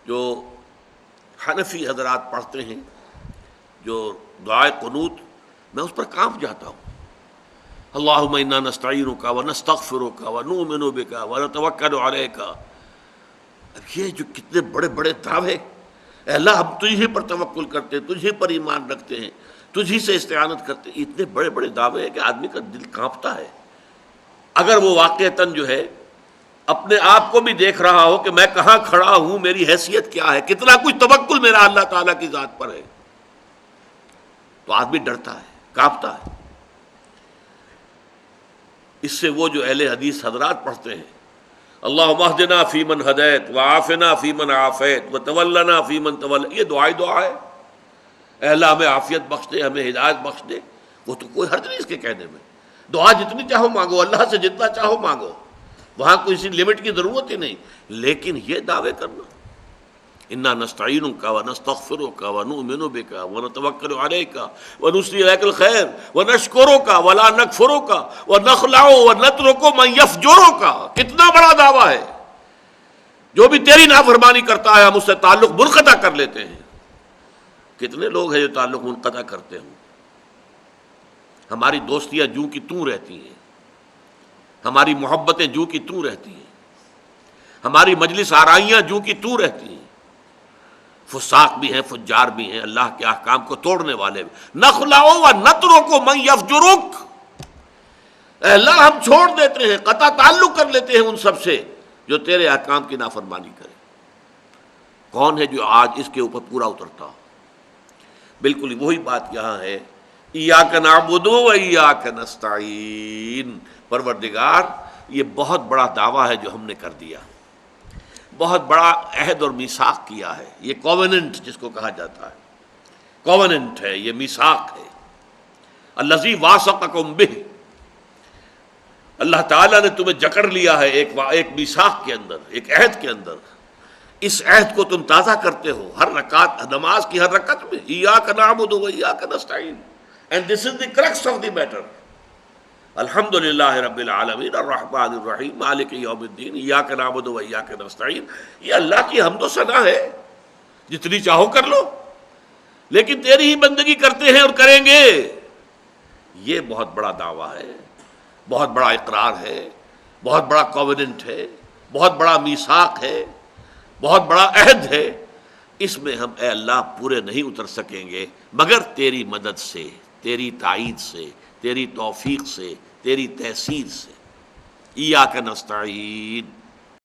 جو حنفی حضرات پڑھتے ہیں جو دعائے قنوت، میں اس پر کانپ جاتا ہوں. اللہم انا نستعینک ونستغفرک ونؤمن بک ونتوکل علیک. اب یہ جو کتنے بڑے بڑے دعوے، اے اللہ ہم تجھے پر توکل کرتے ہیں، تجھے پر ایمان رکھتے ہیں، تجھی سے استعانت کرتے ہیں، اتنے بڑے بڑے دعوے ہیں کہ آدمی کا دل کانپتا ہے. اگر وہ واقعتاً جو ہے اپنے آپ کو بھی دیکھ رہا ہو کہ میں کہاں کھڑا ہوں، میری حیثیت کیا ہے، کتنا کچھ توکل میرا اللہ تعالیٰ کی ذات پر ہے، تو آدمی ڈرتا ہے، کانپتا ہے. اس سے وہ جو اہل حدیث حضرات پڑھتے ہیں اللہم اہدنا فیمن ہدیت وعافنا فیمن عافیت وتولنا فیمن تولیت، یہ دعا ہے. اے اللہ ہمیں عافیت بخش دے، ہمیں ہدایت بخش دے. وہ تو کوئی حرج نہیں اس کے کہنے میں، دعا جتنی چاہو مانگو، اللہ سے جتنا چاہو مانگو، وہاں کسی لمٹ کی ضرورت ہی نہیں. لیکن یہ دعوے کرنا انا نستعینک ونستغفرک ونؤمن بک ونتوکل علیک ونثنی علیک الخیر ونشکرک ولا نکفرک ونخلع ونترک من یفجرک، کتنا بڑا دعویٰ ہے. جو بھی تیری نافرمانی کرتا ہے ہم اس سے تعلق منقطع کر لیتے ہیں. کتنے لوگ ہیں جو تعلق منقطع کرتے ہوں. ہماری دوستیاں جوں کی توں رہتی ہیں، ہماری محبتیں جوں کی توں رہتی ہیں، ہماری مجلس آرائیاں جوں کی توں رہتی ہیں. فساق بھی ہیں، فجار بھی ہیں، اللہ کے احکام کو توڑنے والے بھی. نخلع ونترک من یفجرک، اے اللہ ہم چھوڑ دیتے ہیں، قطع تعلق کر لیتے ہیں ان سب سے جو تیرے احکام کی نافرمانی کرے. کون ہے جو آج اس کے اوپر پورا اترتا ہو؟ بالکل وہی بات یہاں ہے، ایاک نعبد و ایاک نستعین. پروردگار یہ بہت بڑا دعویٰ ہے جو ہم نے کر دیا، بہت بڑا عہد اور میثاق کیا ہے. یہ کووننٹ جس کو کہا جاتا ہے، کووننٹ ہے، یہ میثاق ہے. الذی واثقکم بہ، اللہ تعالیٰ نے تمہیں جکڑ لیا ہے ایک میثاق کے اندر، ایک عہد کے اندر. اس عہد کو تم تازہ کرتے ہو ہر رکعت، نماز کی ہر رکعت میں. ایاک نعبد و ایاک نستعین، and this is the crux of the matter. الحمد للہ رب العالمین الرحمن الرحیم مالک یوم الدین ایاک نعبد و ایاک نستعین. یہ اللہ کی حمد و ثنا ہے، جتنی چاہو کر لو، لیکن تیری ہی بندگی کرتے ہیں اور کریں گے. یہ بہت بڑا دعویٰ ہے، بہت بڑا اقرار ہے، بہت بڑا کووننٹ ہے، بہت بڑا میثاق ہے، بہت بڑا عہد ہے. اس میں ہم اے اللہ پورے نہیں اتر سکیں گے مگر تیری مدد سے، تیری تائید سے، تیری توفیق سے، تیری تحصیل سے. ایاک نستعین.